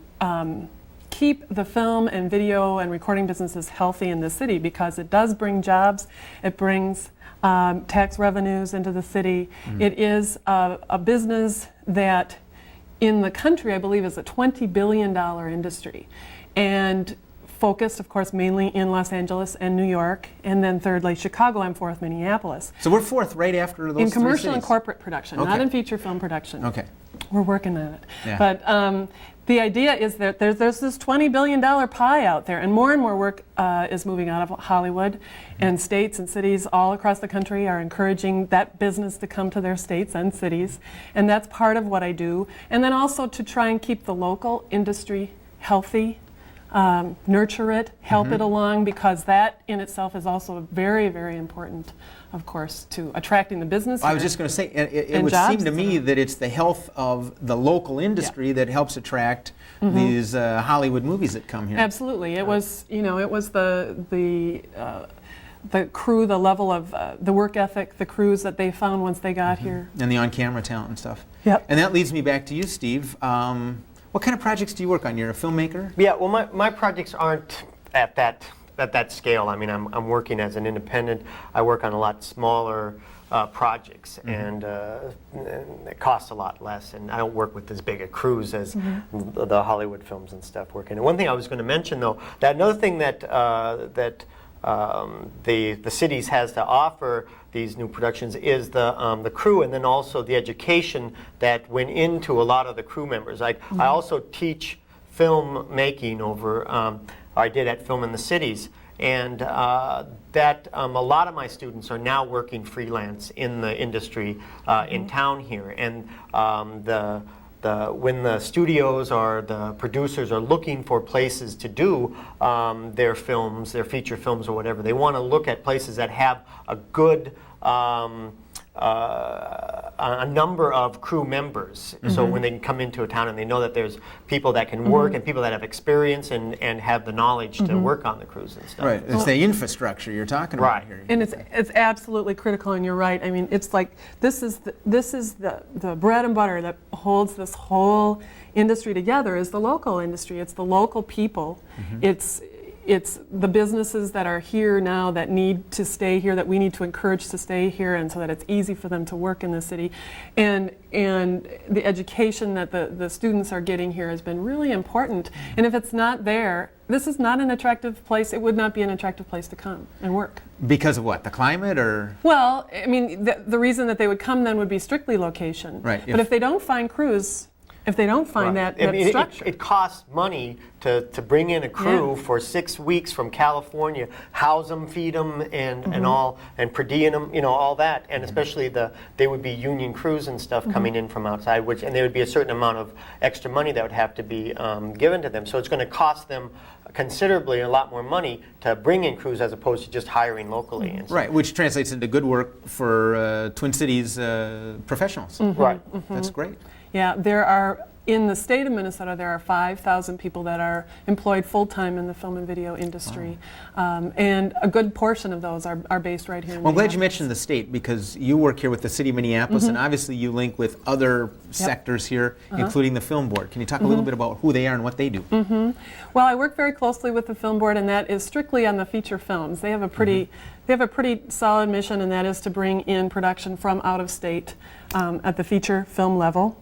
keep the film and video and recording businesses healthy in the city, because it does bring jobs, it brings tax revenues into the city. It is a business that in the country, I believe, is a $20 billion industry. And focused, of course, mainly in Los Angeles and New York, and then thirdly, Chicago, and fourth, Minneapolis. So we're fourth right after those In three commercial and cities. corporate production, not Okay. in feature film production. Okay. We're working on it. Yeah. But the idea is that there's this $20 billion pie out there, and more work is moving out of Hollywood, and states and cities all across the country are encouraging that business to come to their states and cities, and that's part of what I do. And then also to try and keep the local industry healthy, nurture it, help it along, because that in itself is also very, very important, of course, to attracting the business. I was here. just going to say, it And would seem jobs to me that it's the health of the local industry that helps attract these Hollywood movies that come here. Absolutely, it was it was the crew, the level of the work ethic, the crews that they found once they got here. And the on-camera talent and stuff. Yep. And that leads me back to you, Steve. What kind of projects do you work on? You're a filmmaker? Yeah, well, my projects aren't at that scale. I mean, I'm working as an independent. I work on a lot smaller projects, and it costs a lot less. And I don't work with as big a crews as the Hollywood films and stuff working. And one thing I was going to mention, though, that another thing that the cities has to offer these new productions is the crew, and then also the education that went into a lot of the crew members. I also teach film making over, I did at Film in the Cities, and that a lot of my students are now working freelance in the industry in town here, and when the studios or the producers are looking for places to do their films, their feature films or whatever, they want to look at places that have a good a number of crew members. So when they can come into a town and they know that there's people that can work and people that have experience and have the knowledge to work on the crews and stuff. Right. It's the infrastructure you're talking about here. And it's absolutely critical, and you're right. I mean, it's like this is the bread and butter that holds this whole industry together is the local industry. It's the local people. It's the businesses that are here now that need to stay here, that we need to encourage to stay here, and so that it's easy for them to work in the city. And the education that the students are getting here has been really important. And if it's not there, this is not an attractive place. It would not be an attractive place to come and work. Because of what? The climate, or? Well, I mean, the reason that they would come then would be strictly location. Right. But if they don't find crews, if they don't find that structure. It costs money to bring in a crew for 6 weeks from California, house them, feed them, and all, and per diem them, all that. And especially they would be union crews and stuff coming in from outside, and there would be a certain amount of extra money that would have to be given to them. So it's going to cost them considerably a lot more money to bring in crews as opposed to just hiring locally. And stuff. Right, which translates into good work for Twin Cities professionals. Right. That's great. Yeah, there are, in the state of Minnesota, there are 5,000 people that are employed full-time in the film and video industry. And a good portion of those are based right here in Well, I'm glad you Minneapolis. mentioned the state, because you work here with the city of Minneapolis, and obviously you link with other sectors here, including the Film Board. Can you talk a little bit about who they are and what they do? Well, I work very closely with the Film Board, and that is strictly on the feature films. They have a pretty solid mission, and that is to bring in production from out of state at the feature film level.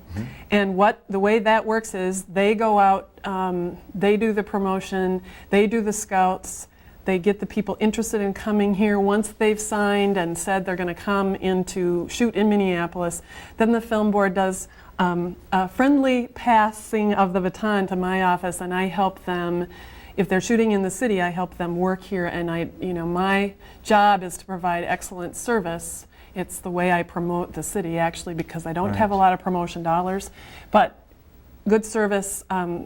And the way that works is they go out, they do the promotion, they do the scouts, they get the people interested in coming here. Once they've signed and said they're going to come in to shoot in Minneapolis, then the Film Board does a friendly passing of the baton to my office, and I help them. If they're shooting in the city, I help them work here, and my job is to provide excellent service. It's the way I promote the city, actually, because I don't have a lot of promotion dollars, but good service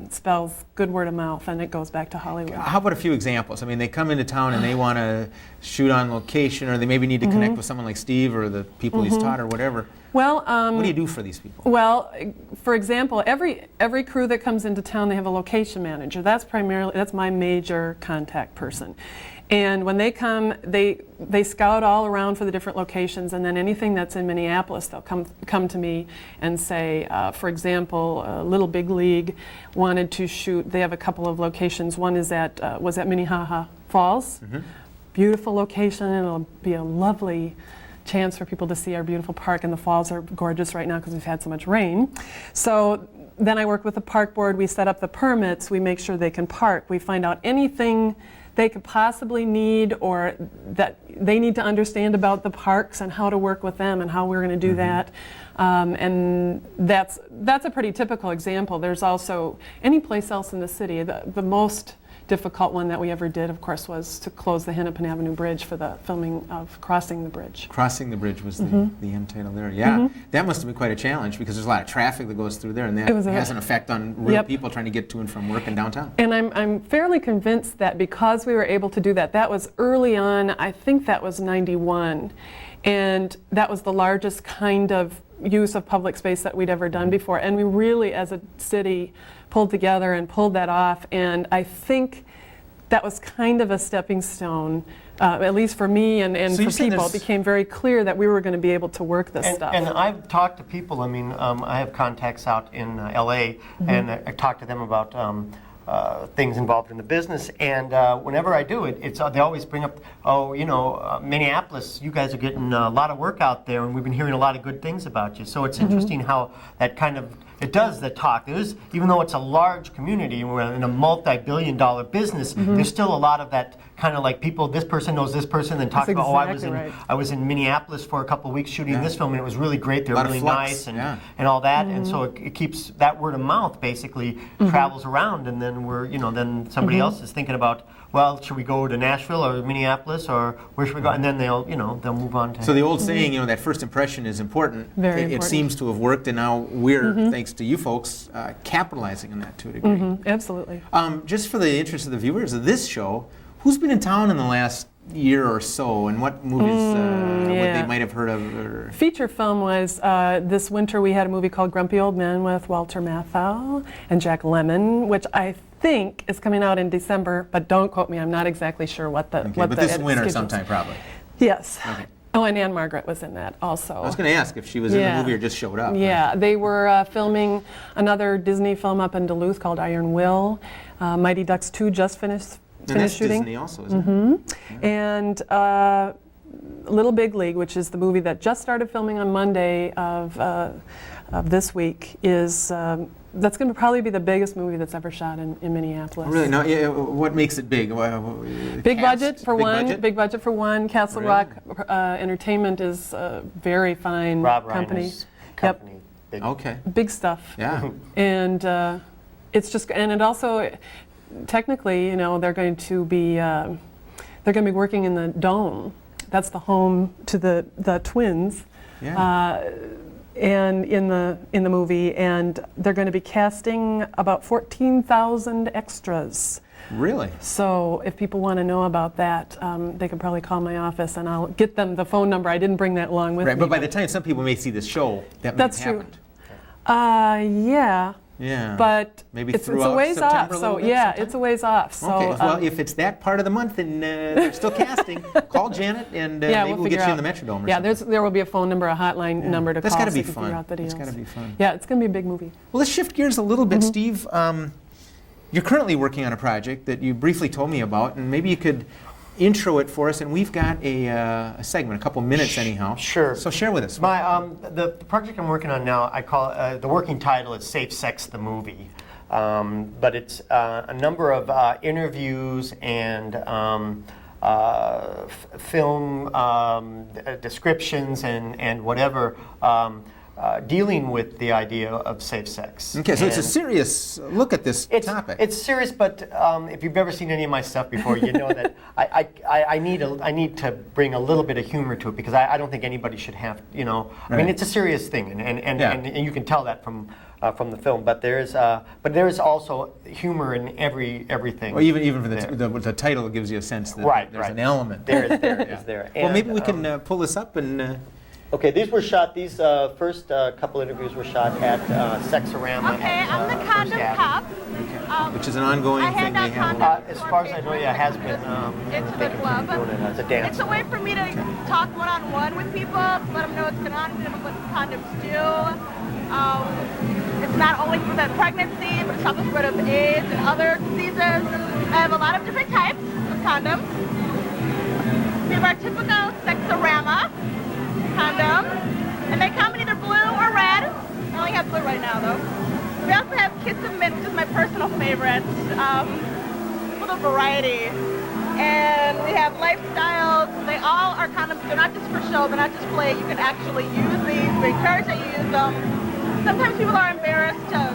spells good word of mouth, and it goes back to Hollywood. How about a few examples? I mean, they come into town and they want to shoot on location, or they maybe need to connect with someone like Steve or the people he's taught or whatever. Well, what do you do for these people? Well, for example, every crew that comes into town, they have a location manager. That's my major contact person. And when they come, they scout all around for the different locations, and then anything that's in Minneapolis, they'll come to me and say, for example, Little Big League wanted to shoot. They have a couple of locations. One was at Minnehaha Falls. Beautiful location. It'll be a lovely chance for people to see our beautiful park, and the falls are gorgeous right now because we've had so much rain. So then I work with the park board. We set up the permits. We make sure they can park. We find out anything they could possibly need or that they need to understand about the parks and how to work with them and how we're going to do that. And that's a pretty typical example. There's also any place else in the city. The most difficult one that we ever did, of course, was to close the Hennepin Avenue Bridge for the filming of Crossing the Bridge. Crossing the Bridge was the Untitled there. Yeah, that must have been quite a challenge because there's a lot of traffic that goes through there, and that has an effect on real people trying to get to and from work in downtown. And I'm fairly convinced that because we were able to do that, that was early on, I think that was 91, and that was the largest kind of use of public space that we'd ever done before. And we really, as a city, pulled together and pulled that off. And I think that was kind of a stepping stone, at least for me and So for people. It became very clear that we were going to be able to work this stuff. And I've talked to people, I mean, I have contacts out in LA, and I talk to them about things involved in the business, and whenever I do it, they always bring up, oh, you know, Minneapolis, you guys are getting a lot of work out there, and we've been hearing a lot of good things about you. So it's interesting how that kind of, it does the talk. There's, even though it's a large community and we're in a multi-billion-dollar business, there's still a lot of that kind of like people, this person knows this person, and talk about, I was in Minneapolis for a couple of weeks shooting this film, and it was really great. They were really nice and all that, and so it keeps that word of mouth basically travels around, and then then somebody else is thinking about, well, should we go to Nashville or Minneapolis, or where should we go? And then they'll move on to. So the old saying, that first impression is important. Very important. It seems to have worked, and now we're, thanks to you folks, capitalizing on that to a degree. Absolutely. Just for the interest of the viewers of this show, who's been in town in the last year or so, and what movies what they might have heard of? Or? Feature film was this winter we had a movie called Grumpy Old Men with Walter Matthau and Jack Lemmon, which I think is coming out in December, but don't quote me, I'm not exactly sure what the but this winter sometime probably. Yes. Okay. Oh, and Ann Margaret was in that also. I was going to ask if she was in the movie or just showed up. Yeah, they were filming another Disney film up in Duluth called Iron Will. Mighty Ducks 2 just finished shooting. Disney also, isn't it? And Little Big League, which is the movie that just started filming on Monday of this week, is that's going to probably be the biggest movie that's ever shot in Minneapolis. Really? No. What makes it big? Big budget for one. Budget? Big budget for one. Castle Rock Entertainment is a very fine company. Company. Yep. Okay. Big stuff. Yeah. And it's just, and it also, technically, they're going to be working in the Dome. That's the home to the twins. Yeah. And in the movie, and they're going to be casting about 14,000 extras. Really? So if people want to know about that, they can probably call my office, and I'll get them the phone number. I didn't bring that along with me. Right, but by the time some people may see this show, that's true. Yeah. Yeah. But maybe it's throughout a ways September off. So yeah, it's a ways off. So, okay. Well, if it's that part of the month and they're still casting, call Janet and maybe we'll get you in the Metrodome. Or something. There will be a phone number, a hotline number to That's call. That's got to be so fun. Out the deals. That's got to be fun. Yeah, it's going to be a big movie. Well, let's shift gears a little bit, Steve. You're currently working on a project that you briefly told me about, and maybe you could intro it for us, and we've got a segment, a couple minutes anyhow. Sure. So share with us. The project I'm working on now, I call the working title is Safe Sex the Movie. But it's a number of interviews and film descriptions and whatever dealing with the idea of safe sex. Okay, so it's a serious look at this topic. It's serious, but if you've ever seen any of my stuff before, you know that I need to bring a little bit of humor to it, because I don't think anybody should have, Right. I mean, it's a serious thing, and you can tell that from the film. But there's also humor in everything. Well, even for the title gives you a sense that there's an element. There is there. Well, maybe we can pull this up and. Okay, these were shot. These first couple interviews were shot at Sexorama. Okay, I'm the condom cop. Which is an ongoing thing they have. As far as I know, it has been. It's the club. It's a dance. It's a way for me to talk one-on-one with people, let them know what's going on, what condoms do. It's not only for the pregnancy, but it's also spread of AIDS and other diseases. I have a lot of different types of condoms. We have our typical Sexorama. condoms. And they come in either blue or red. I only have blue right now, though. We also have Kiss of Mint, which is my personal favorite. Full of variety. And we have lifestyles. They all are condoms. They're not just for show. They're not just play. You can actually use these. We encourage that you use them. Sometimes people are embarrassed to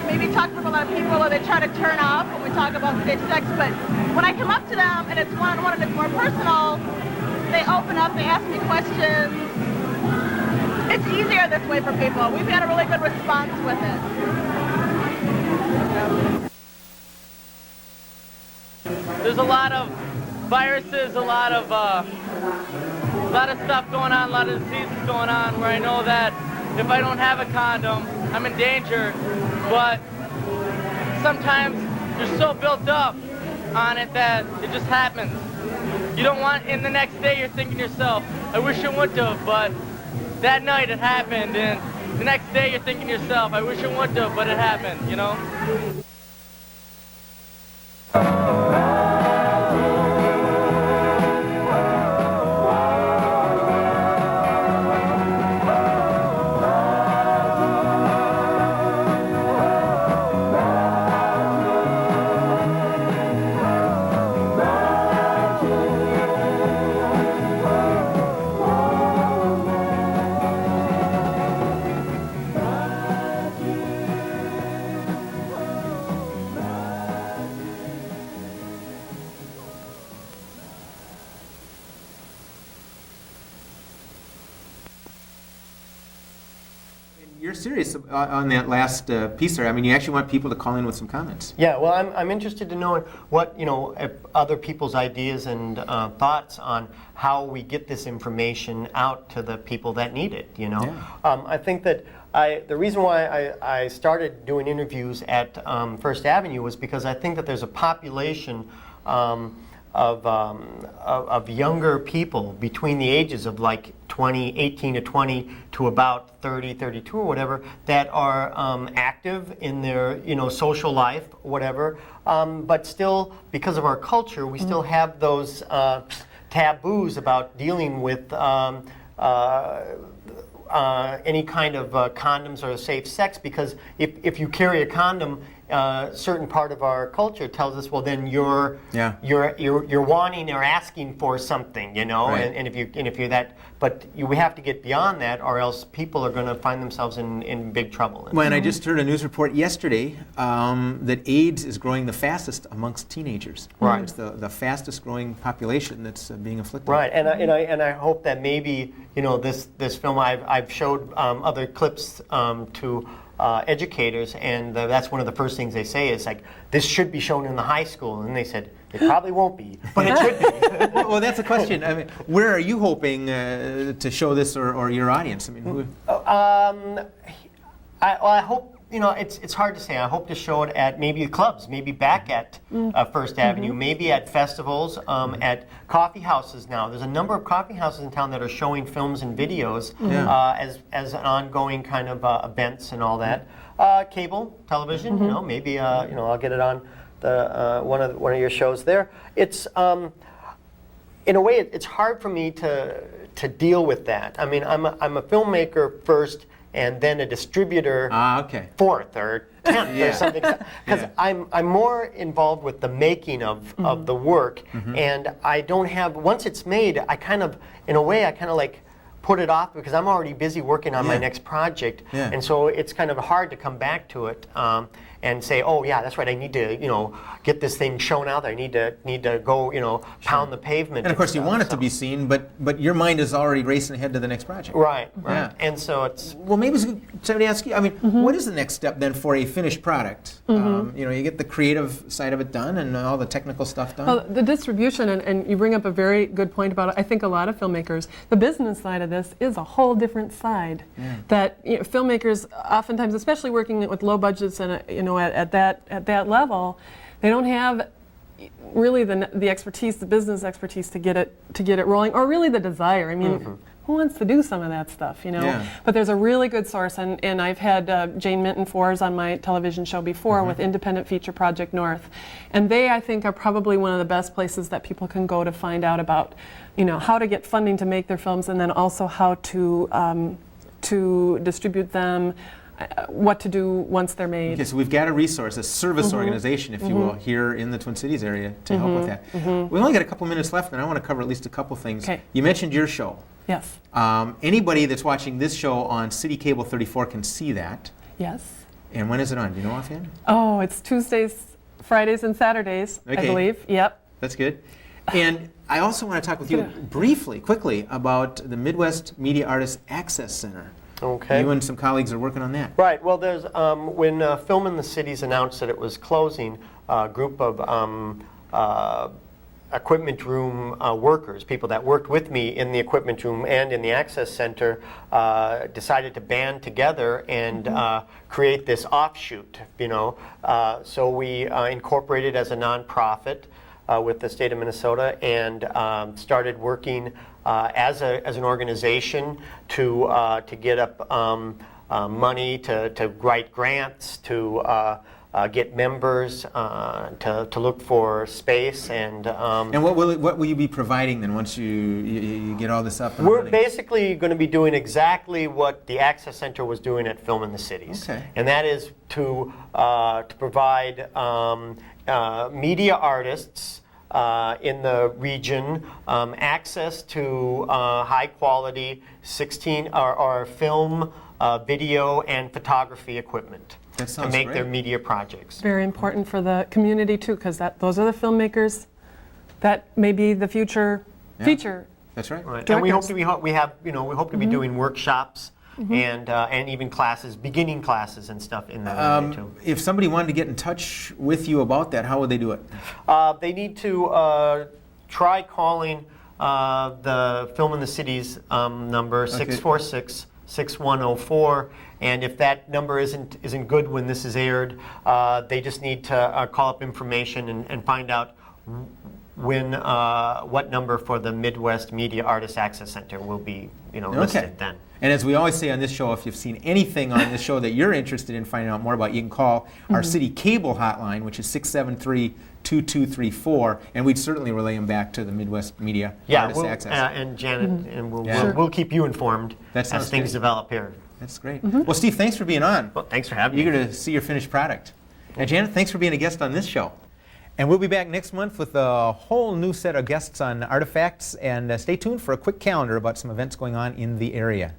maybe talk with a lot of people, or they try to turn off when we talk about safe sex. But when I come up to them and it's one-on-one and it's more personal, they open up, they ask me questions. It's easier this way for people. We've had a really good response with it. There's a lot of viruses, a lot of stuff going on, a lot of diseases going on, where I know that if I don't have a condom, I'm in danger. But sometimes you're so built up on it that it just happens. You don't want, in the next day you're thinking to yourself, I wish it wouldn't have, but that night it happened, and the next day you're thinking to yourself, I wish it wouldn't have, but it happened, you know? You're serious on that last piece there. I mean, you actually want people to call in with some comments. Yeah, well, I'm interested to know what, if other people's ideas and thoughts on how we get this information out to the people that need it, Yeah. I think that the reason why I started doing interviews at First Avenue was because I think that there's a population of younger people between the ages of like 18 to 20 to about 30, 32 or whatever, that are active in their social life, whatever, but still, because of our culture, we still have those taboos about dealing with any kind of condoms or safe sex, because if you carry a condom, certain part of our culture tells us, well, then you're wanting or asking for something, Right. and if you're that, but we have to get beyond that, or else people are going to find themselves in big trouble. Well, and I just heard a news report yesterday that AIDS is growing the fastest amongst teenagers. Right. It's the fastest growing population that's being afflicted. Right, and I hope that maybe this film I've showed other clips to educators, and that's one of the first things they say is like, this should be shown in the high school, and they said it probably won't be, but it should be. Well, that's a question. I mean, where are you hoping to show this, or your audience? I mean, I hope. It's hard to say. I hope to show it at maybe clubs, maybe back at First Avenue, maybe at festivals, at coffee houses now. There's a number of coffee houses in town that are showing films and videos as an ongoing kind of events and all that. Cable television, maybe I'll get it on the one of your shows there. It's in a way it's hard for me to deal with that. I mean, I'm a filmmaker first, and then a distributor fourth or 10th or something, because I'm more involved with the making of the work, and I don't have, once it's made, I kind of like put it off because I'm already busy working on my next project, and so it's kind of hard to come back to it and say, oh yeah, that's right, I need to get this thing shown out there. I need to go pound the pavement. and of course you want it to be seen, but your mind is already racing ahead to the next project. Right. Yeah. And so it's Well, maybe it's good to ask you. I mean, what is the next step then for a finished product? You get the creative side of it done and all the technical stuff done. Well, the distribution, and you bring up a very good point about it. I think a lot of filmmakers, the business side of this is a whole different side. That filmmakers oftentimes, especially working with low budgets and at that level, they don't have really the expertise, the business expertise to get it rolling, or really the desire. I mean, who wants to do some of that stuff, you know? Yeah. But there's a really good source, and I've had Jane Minton Fours on my television show before with Independent Feature Project North, and they, I think, are probably one of the best places that people can go to find out about, you know, how to get funding to make their films, and then also how to distribute them, what to do once they're made. Okay, so we've got a resource, a service organization, if you will, here in the Twin Cities area to help with that. We only got a couple minutes left, and I want to cover at least a couple things. Okay. You mentioned your show. Yes. Anybody that's watching this show on City Cable 34 can see that. Yes. And when is it on? Do you know offhand? Oh, it's Tuesdays, Fridays, and Saturdays, I Okay. believe. Yep. That's good. And I also want to talk with you briefly, quickly, about the Midwest Media Artists Access Center. Okay. You and some colleagues are working on that. Right. Well, there's when Film in the Cities announced that it was closing, a group of equipment room workers, people that worked with me in the equipment room and in the access center, decided to band together and create this offshoot. You know, so we incorporated as a nonprofit with the state of Minnesota and started working as an organization to get up money to write grants, to get members, to look for space, and what will you be providing then once you get all this up and we're running? basically going to be doing exactly what the Access Center was doing at Film in the Cities. Okay. And that is to provide media artists in the region access to high quality 16 or film, video, and photography equipment That to sounds make great. their media projects. Very important for the community too, because those are the filmmakers that may be the future feature. That's right. Right. And we hope Directors. we hope to be doing workshops and even classes, beginning classes and stuff in that area too. If somebody wanted to get in touch with you about that, how would they do it? They need to try calling the Film in the Cities number 646-6104, and if that number isn't good when this is aired, they just need to call up information and find out what number for the Midwest Media Artists Access Center will be listed then. And as we always say on this show, if you've seen anything on this show that you're interested in finding out more about, you can call our city cable hotline, which is 673-2234, and we'd certainly relay them back to the Midwest Media Artists Access. And Janet, and Yeah. we'll keep you informed That as sounds things great. develop here. That's great. Well, Steve, thanks for being on. Well, thanks for having me. Eager to see your finished product. And Janet, thanks for being a guest on this show. And we'll be back next month with a whole new set of guests on artifacts, and stay tuned for a quick calendar about some events going on in the area.